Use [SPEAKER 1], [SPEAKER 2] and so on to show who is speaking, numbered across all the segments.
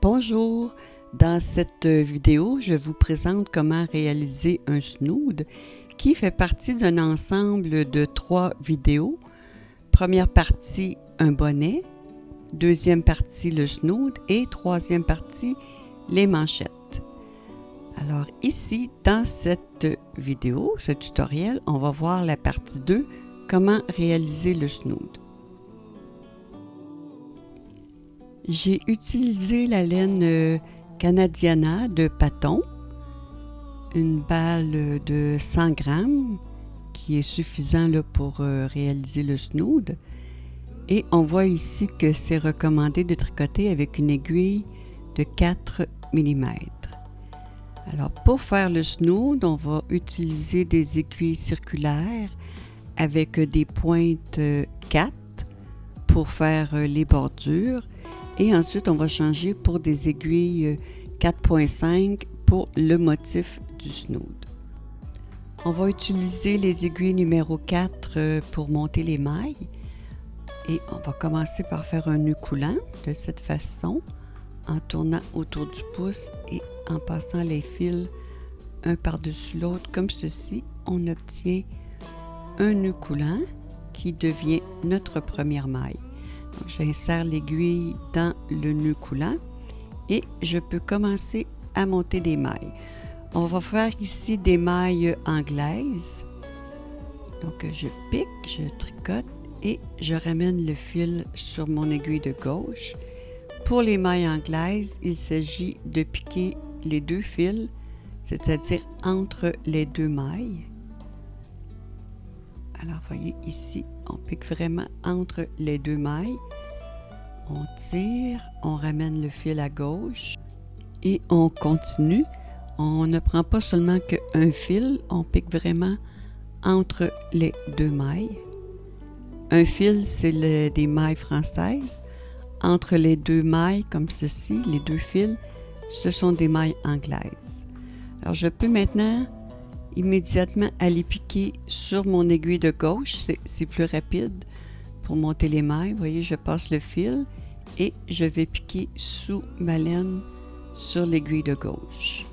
[SPEAKER 1] Bonjour, dans cette vidéo, je vous présente comment réaliser un snood qui fait partie d'un ensemble de 3 vidéos. Première partie, un bonnet, deuxième partie, le snood et troisième partie, les manchettes. Alors ici, dans cette vidéo, ce tutoriel, on va voir la partie 2, comment réaliser le snood. J'ai utilisé la laine Canadiana de Paton, une balle de 100 grammes qui est suffisant là, pour réaliser le snood. Et on voit ici que c'est recommandé de tricoter avec une aiguille de 4 mm. Alors pour faire le snood, on va utiliser des aiguilles circulaires avec des pointes 4 pour faire les bordures. Et ensuite, on va changer pour des aiguilles 4.5 pour le motif du snood. On va utiliser les aiguilles numéro 4 pour monter les mailles. Et on va commencer par faire un nœud coulant de cette façon, en tournant autour du pouce et en passant les fils un par-dessus l'autre comme ceci. On obtient un nœud coulant qui devient notre première maille. J'insère l'aiguille dans le nœud coulant et je peux commencer à monter des mailles. On va faire ici des mailles anglaises. Donc je pique, je tricote et je ramène le fil sur mon aiguille de gauche. Pour les mailles anglaises, il s'agit de piquer les 2 fils, c'est-à-dire entre les 2 mailles. Alors, voyez ici, on pique vraiment entre les 2 mailles. On tire, on ramène le fil à gauche et on continue. On ne prend pas seulement qu'un fil, on pique vraiment entre les 2 mailles. Un fil, c'est des mailles françaises. Entre les 2 mailles, comme ceci, les 2 fils, ce sont des mailles anglaises. Alors, je peux maintenant immédiatement aller piquer sur mon aiguille de gauche, c'est plus rapide pour monter les mailles. Vous voyez, je passe le fil et je vais piquer sous ma laine sur l'aiguille de gauche.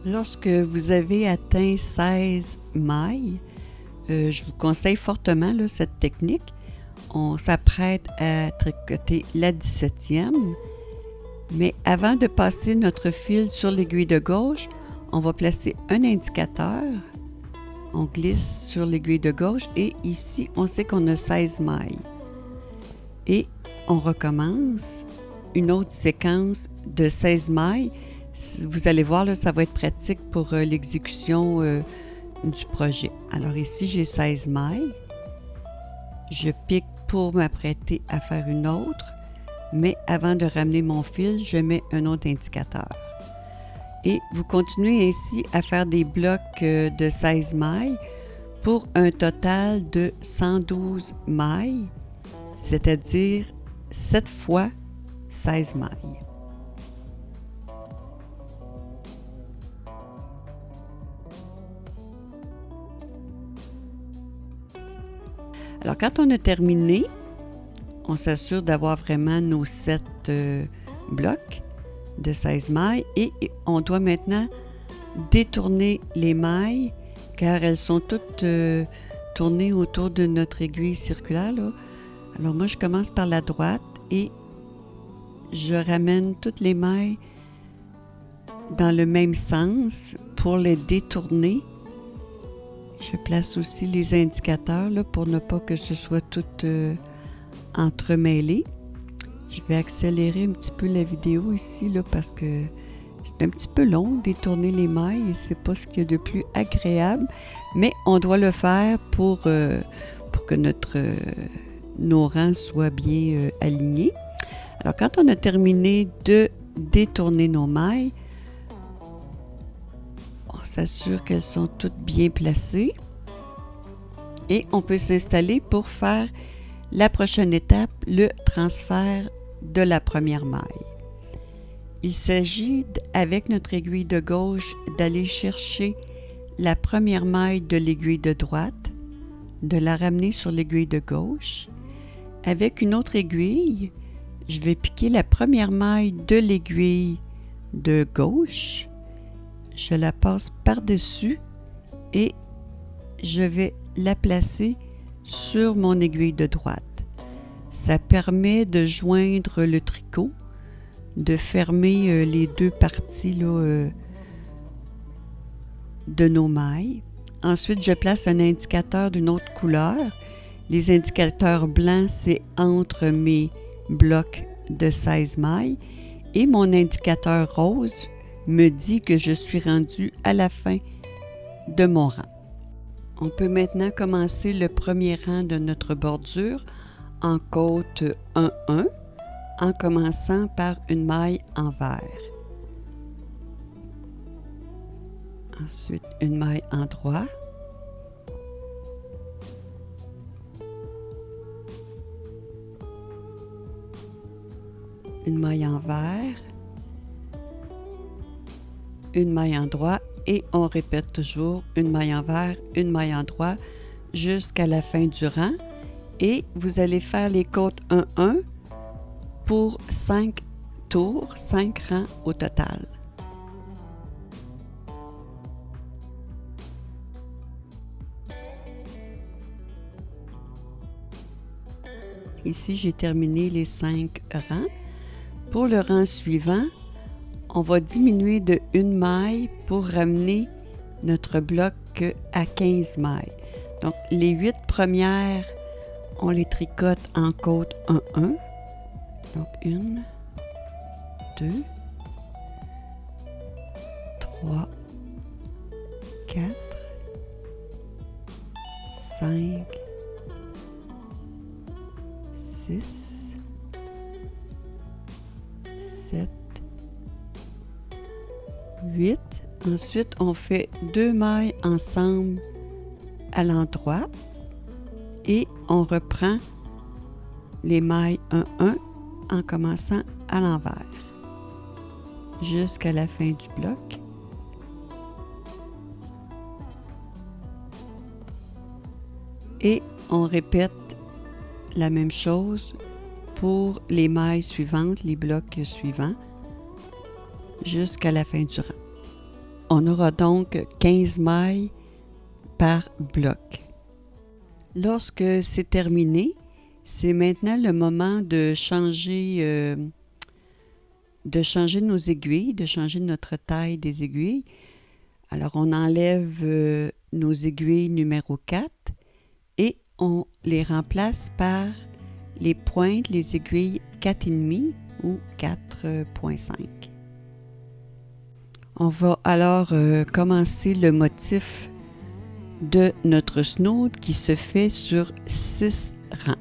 [SPEAKER 1] Lorsque vous avez atteint 16 mailles, je vous conseille fortement là, cette technique. On s'apprête à tricoter la 17e. Mais avant de passer notre fil sur l'aiguille de gauche, on va placer un indicateur. On glisse sur l'aiguille de gauche et ici, on sait qu'on a 16 mailles. Et on recommence une autre séquence de 16 mailles. Vous allez voir, là, ça va être pratique pour l'exécution du projet. Alors ici, j'ai 16 mailles. Je pique pour m'apprêter à faire une autre. Mais avant de ramener mon fil, je mets un autre indicateur. Et vous continuez ainsi à faire des blocs de 16 mailles pour un total de 112 mailles, c'est-à-dire 7 fois 16 mailles. Alors, quand on a terminé, on s'assure d'avoir vraiment nos 7 blocs de 16 mailles et on doit maintenant détourner les mailles car elles sont toutes tournées autour de notre aiguille circulaire. Là. Alors moi, je commence par la droite et je ramène toutes les mailles dans le même sens pour les détourner. Je place aussi les indicateurs là, pour ne pas que ce soit tout entremêlé. Je vais accélérer un petit peu la vidéo ici là, parce que c'est un petit peu long détourner les mailles et c'est pas ce qu'il y a de plus agréable, mais on doit le faire pour que nos rangs soient bien alignés. Alors quand on a terminé de détourner nos mailles, on s'assure qu'elles sont toutes bien placées et on peut s'installer pour faire la prochaine étape, le transfert de la première maille. Il s'agit, avec notre aiguille de gauche, d'aller chercher la première maille de l'aiguille de droite de la ramener sur l'aiguille de gauche. Avec une autre aiguille, je vais piquer la première maille de l'aiguille de gauche. Je la passe par-dessus et je vais la placer sur mon aiguille de droite. Ça permet de joindre le tricot, de fermer les deux parties là, de nos mailles. Ensuite, je place un indicateur d'une autre couleur. Les indicateurs blancs, c'est entre mes blocs de 16 mailles et mon indicateur rose me dit que je suis rendue à la fin de mon rang. On peut maintenant commencer le premier rang de notre bordure en côte 1-1 en commençant par une maille envers. Ensuite, une maille en droit. Une maille envers. Une maille en droit et on répète toujours une maille envers, une maille en droit jusqu'à la fin du rang. Et vous allez faire les côtes 1-1 pour 5 tours, 5 rangs au total. Ici, j'ai terminé les 5 rangs. Pour le rang suivant, on va diminuer de une maille pour ramener notre bloc à 15 mailles. Donc, les 8 premières, on les tricote en côte 1-1. Donc, 1, 2, 3, 4, 5, 6, 7, 8. Ensuite, on fait 2 mailles ensemble à l'endroit et on reprend les mailles 1-1 en commençant à l'envers jusqu'à la fin du bloc. Et on répète la même chose pour les mailles suivantes, les blocs suivants, jusqu'à la fin du rang. On aura donc 15 mailles par bloc. Lorsque c'est terminé, c'est maintenant le moment de changer nos aiguilles, de changer notre taille des aiguilles. Alors, on enlève nos aiguilles numéro 4 et on les remplace par les pointes, les aiguilles 4,5 ou 4,5. On va alors commencer le motif de notre snood qui se fait sur 6 rangs.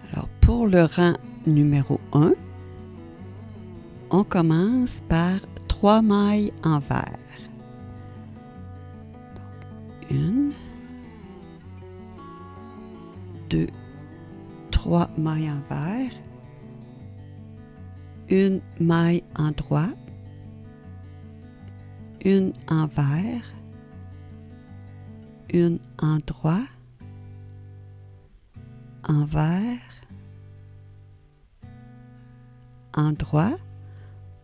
[SPEAKER 1] Alors, pour le rang numéro 1, on commence par 3 mailles envers. Donc, 1, 2, 3 mailles envers, une maille en droit, une envers, une en droit, envers, en droit.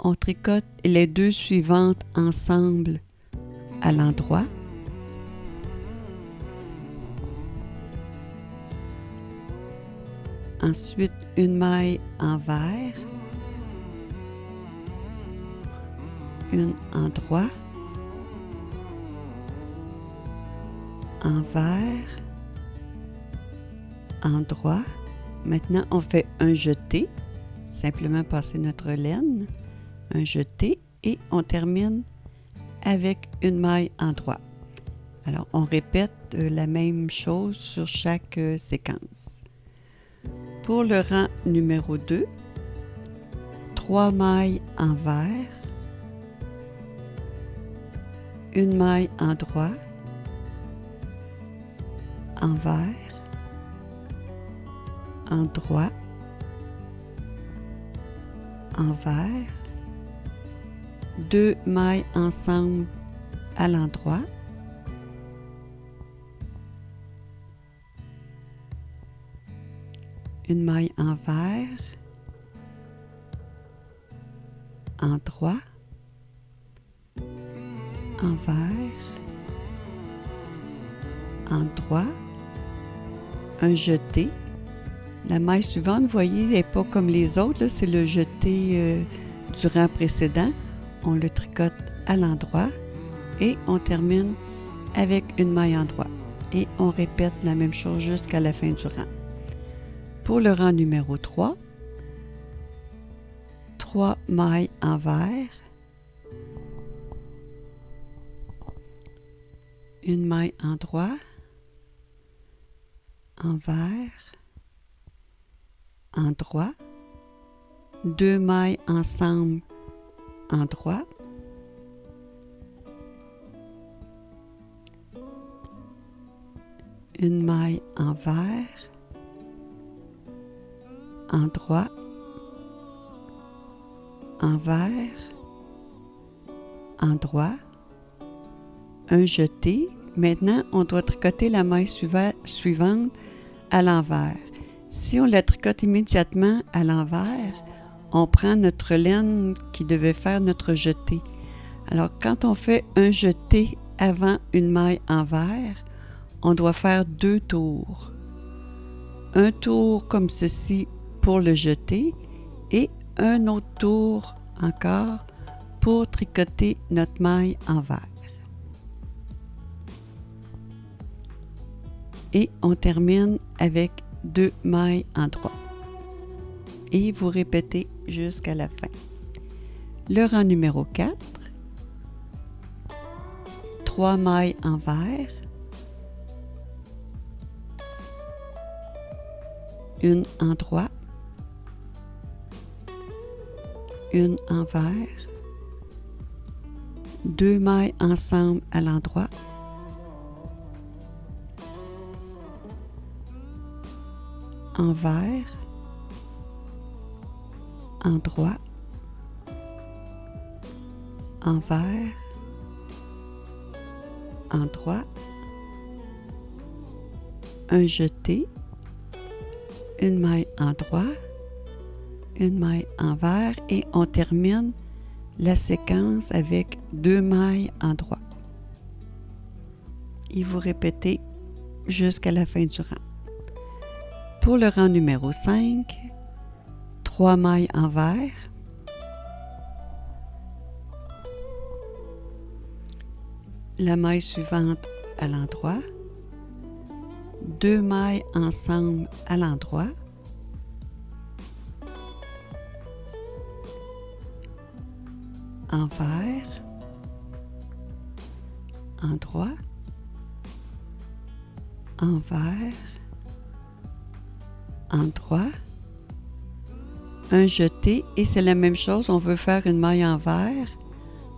[SPEAKER 1] On tricote les deux suivantes ensemble à l'endroit. Ensuite, une maille envers, une en droit, envers, en droit. Maintenant, on fait un jeté, simplement passer notre laine, un jeté et on termine avec une maille en droit. Alors, on répète la même chose sur chaque séquence. Pour le rang numéro 2, 3 mailles envers, une maille en droit, envers, en droit, envers, 2 mailles ensemble à l'endroit, une maille envers, endroit, envers, endroit, un jeté. La maille suivante, vous voyez, elle n'est pas comme les autres, là, c'est le jeté du rang précédent. On le tricote à l'endroit et on termine avec une maille endroit. Et on répète la même chose jusqu'à la fin du rang. Pour le rang numéro 3, 3 mailles envers, une maille endroit, envers, endroit, 2 mailles ensemble, endroit, une maille envers, endroit, envers, endroit, un jeté. Maintenant, on doit tricoter la maille suivante à l'envers. Si on la tricote immédiatement à l'envers, on prend notre laine qui devait faire notre jeté. Alors, quand on fait un jeté avant une maille envers, on doit faire 2 tours. Un tour comme ceci pour le jeté et un autre tour encore pour tricoter notre maille envers. Et on termine avec 2 mailles endroit. Et vous répétez jusqu'à la fin. Le rang numéro 4, 3 mailles envers, une endroit, une envers, 2 mailles ensemble à l'endroit, envers, endroit, envers, endroit, un jeté, une maille endroit, une maille envers et on termine la séquence avec 2 mailles endroit. Et vous répétez jusqu'à la fin du rang. Pour le rang numéro 5, 3 mailles envers, la maille suivante à l'endroit, 2 mailles ensemble à l'endroit, envers, endroit, envers, endroit, un jeté et c'est la même chose, on veut faire une maille envers,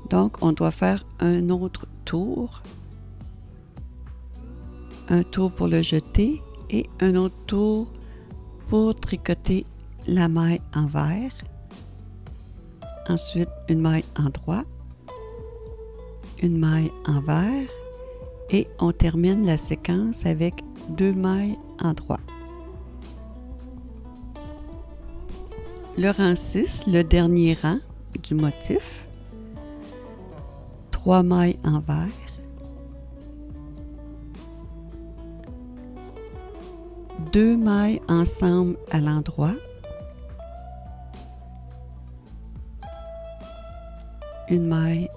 [SPEAKER 1] donc on doit faire un autre tour, un tour pour le jeté et un autre tour pour tricoter la maille envers, ensuite une maille endroit, une maille envers et on termine la séquence avec 2 mailles endroit. Le rang 6, le dernier rang du motif, 3 mailles envers, deux mailles ensemble à l'endroit, une maille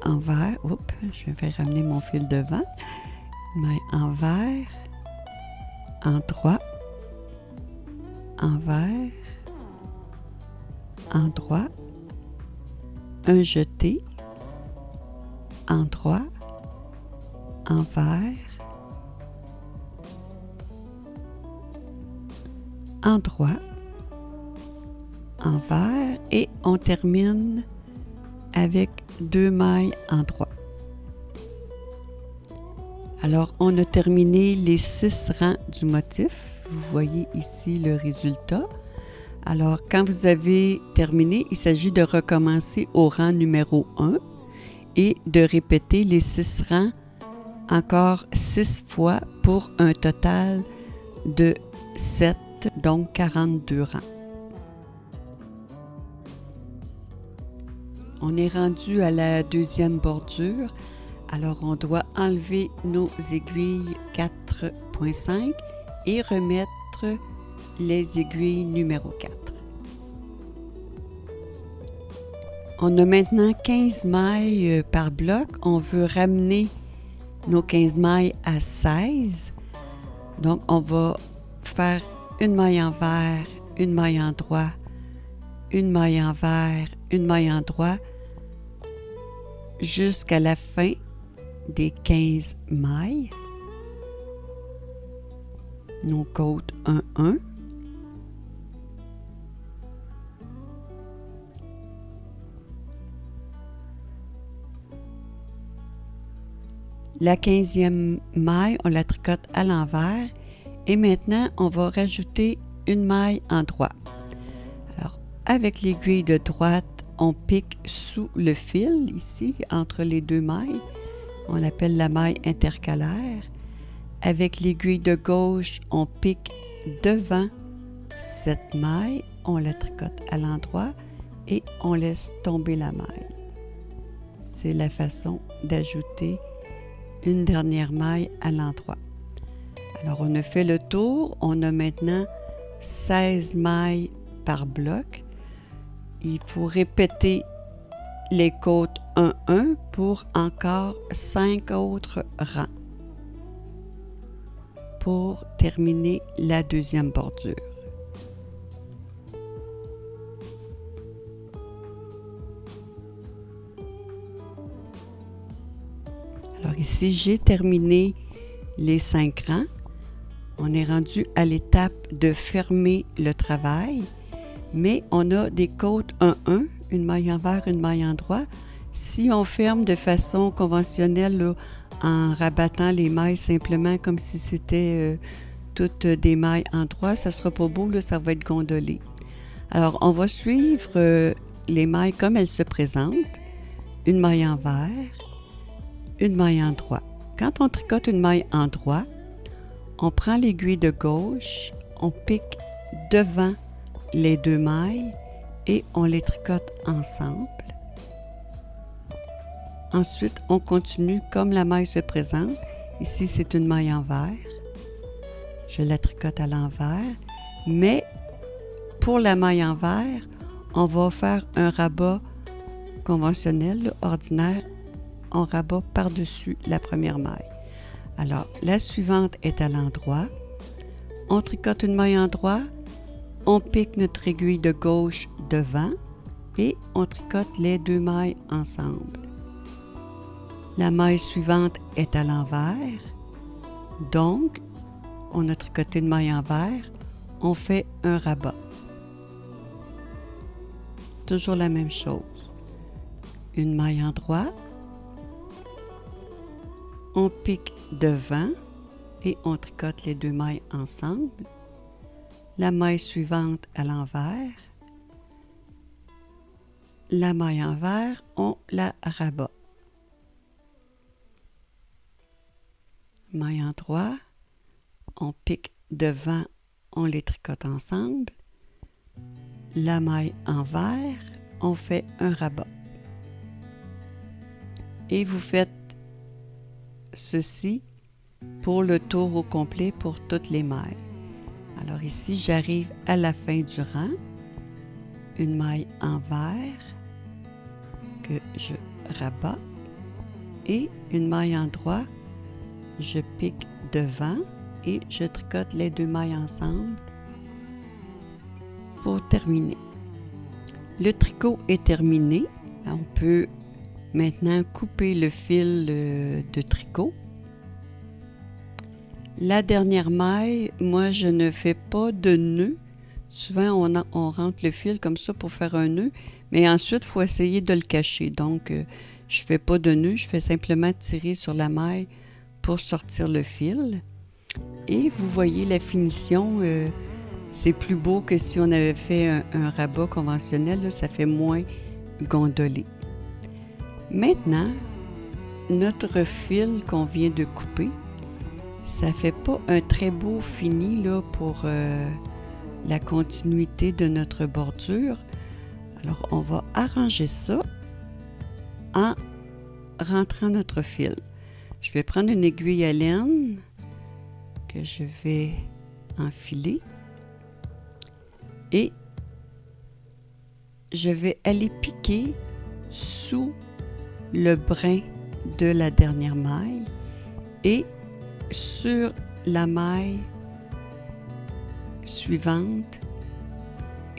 [SPEAKER 1] envers, je vais ramener mon fil devant, une maille envers, endroit, envers, endroit, un jeté, endroit, envers, endroit, envers et on termine avec 2 mailles endroit. Alors, on a terminé les 6 rangs du motif. Vous voyez ici le résultat. Alors, quand vous avez terminé, il s'agit de recommencer au rang numéro 1 et de répéter les 6 rangs encore 6 fois pour un total de 7 donc 42 rangs. On est rendu à la deuxième bordure, alors on doit enlever nos aiguilles 4.5 et remettre les aiguilles numéro 4. On a maintenant 15 mailles par bloc. On veut ramener nos 15 mailles à 16. Donc, on va faire une maille envers, une maille en droit, une maille envers, une maille en droit, jusqu'à la fin des 15 mailles. Nos côtes 1-1. La 15e maille, on la tricote à l'envers et maintenant, on va rajouter une maille en droit. Alors, avec l'aiguille de droite, on pique sous le fil, ici, entre les deux mailles. On l'appelle la maille intercalaire. Avec l'aiguille de gauche, on pique devant cette maille, on la tricote à l'endroit et on laisse tomber la maille. C'est la façon d'ajouter une dernière maille à l'endroit. Alors, on a fait le tour. On a maintenant 16 mailles par bloc. Il faut répéter les côtes 1-1 pour encore 5 autres rangs pour terminer la deuxième bordure. Alors ici, j'ai terminé les 5 rangs. On est rendu à l'étape de fermer le travail, mais on a des côtes 1-1, une maille envers, une maille en droit. Si on ferme de façon conventionnelle, là, en rabattant les mailles simplement comme si c'était toutes des mailles en droit, ça ne sera pas beau, là, ça va être gondolé. Alors, on va suivre les mailles comme elles se présentent. Une maille envers, une maille en droit. Quand on tricote une maille en droit, on prend l'aiguille de gauche, on pique devant les deux mailles et on les tricote ensemble. Ensuite, on continue comme la maille se présente. Ici, c'est une maille envers. Je la tricote à l'envers. Mais pour la maille envers, on va faire un rabat conventionnel, là, ordinaire. On rabat par-dessus la première maille. Alors, la suivante est à l'endroit. On tricote une maille en droit. On pique notre aiguille de gauche devant et on tricote les deux mailles ensemble. La maille suivante est à l'envers. Donc, on a tricoté une maille envers. On fait un rabat. Toujours la même chose. Une maille en droit. On pique devant et on tricote les deux mailles ensemble. La maille suivante à l'envers. La maille envers, on la rabat. Maille en droit, on pique devant, on les tricote ensemble. La maille envers, on fait un rabat. Et vous faites ceci pour le tour au complet pour toutes les mailles. Alors ici, j'arrive à la fin du rang. Une maille envers que je rabats et une maille en droit. Je pique devant et je tricote les deux mailles ensemble pour terminer. Le tricot est terminé. On peut maintenant couper le fil de tricot. La dernière maille, moi je ne fais pas de nœud. Souvent on rentre le fil comme ça pour faire un nœud, mais ensuite il faut essayer de le cacher. Donc je ne fais pas de nœud, je fais simplement tirer sur la maille pour sortir le fil. Et vous voyez la finition, c'est plus beau que si on avait fait un rabat conventionnel, là, ça fait moins gondolé. Maintenant, notre fil qu'on vient de couper, ça fait pas un très beau fini là, pour la continuité de notre bordure. Alors, on va arranger ça en rentrant notre fil. Je vais prendre une aiguille à laine que je vais enfiler et je vais aller piquer sous le brin de la dernière maille et sur la maille suivante,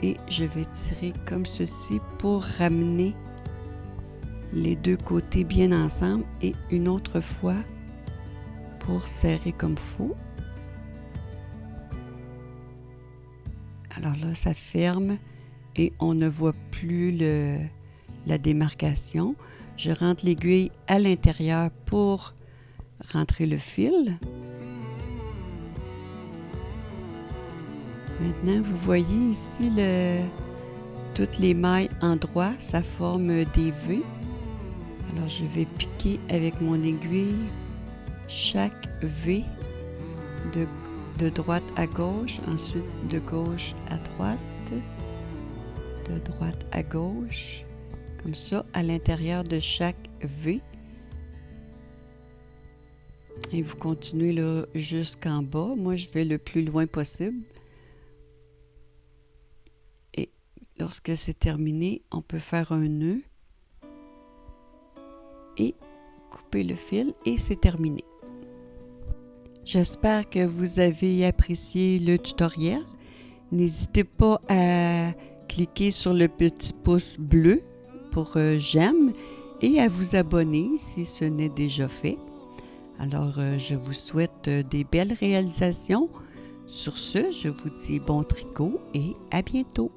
[SPEAKER 1] et je vais tirer comme ceci pour ramener les deux côtés bien ensemble et une autre fois pour serrer comme faut. Alors là, ça ferme et on ne voit plus la démarcation. Je rentre l'aiguille à l'intérieur pour rentrer le fil. Maintenant, vous voyez ici toutes les mailles en droit, ça forme des V. Alors, je vais piquer avec mon aiguille chaque V de droite à gauche, ensuite de gauche à droite, de droite à gauche, comme ça, à l'intérieur de chaque V. Et vous continuez là jusqu'en bas. Moi, je vais le plus loin possible. Et lorsque c'est terminé, on peut faire un nœud et couper le fil et c'est terminé. J'espère que vous avez apprécié le tutoriel. N'hésitez pas à cliquer sur le petit pouce bleu pour j'aime et à vous abonner si ce n'est déjà fait. Alors, je vous souhaite des belles réalisations. Sur ce, je vous dis bon tricot et à bientôt.